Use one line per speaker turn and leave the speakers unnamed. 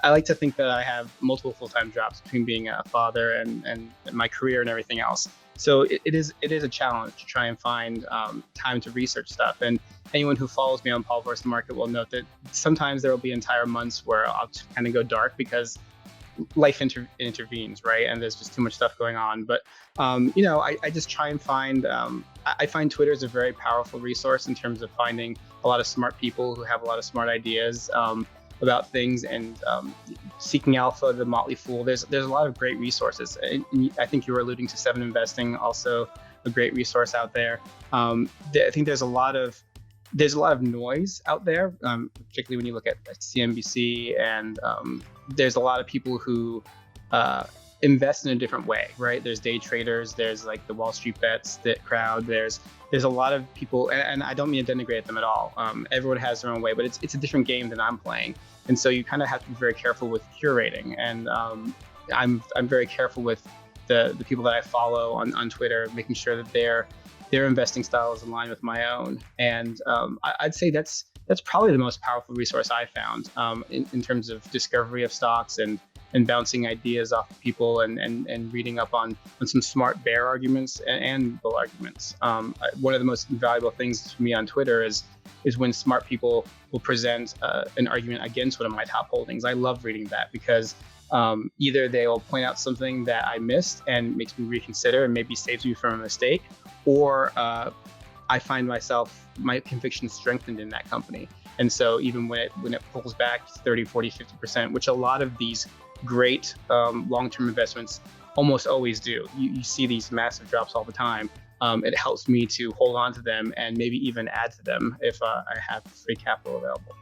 I like to think that I have multiple full-time jobs between being a father and my career and everything else. So it is a challenge to try and find time to research stuff. And anyone who follows me on Paul versus the Market will note that sometimes there will be entire months where I'll kind of go dark because life intervenes, right? And there's just too much stuff going on. But I just try and find. I find Twitter is a very powerful resource in terms of finding a lot of smart people who have a lot of smart ideas about things, and seeking alpha, the Motley Fool. There's a lot of great resources. And I think you were alluding to Seven Investing, also a great resource out there. I think there's a lot of noise out there, particularly when you look at like CNBC, and there's a lot of people who invest in a different way, right? There's day traders, there's like the Wall Street bets that crowd. There's a lot of people, and I don't mean to denigrate them at all. Everyone has their own way, but it's a different game than I'm playing, and so you kind of have to be very careful with curating. And I'm very careful with the people that I follow on Twitter, making sure that their investing style is aligned with my own. And I'd say that's probably the most powerful resource I found in terms of discovery of stocks, and bouncing ideas off of people, and reading up on some smart bear arguments and bull arguments. One of the most valuable things to me on Twitter is when smart people will present an argument against one of my top holdings. I love reading that because either they will point out something that I missed and makes me reconsider and maybe saves me from a mistake, or I find my conviction strengthened in that company. And so even when it pulls back 30, 40, 50%, which a lot of these great long-term investments almost always do, you see these massive drops all the time. It helps me to hold on to them and maybe even add to them if I have free capital available.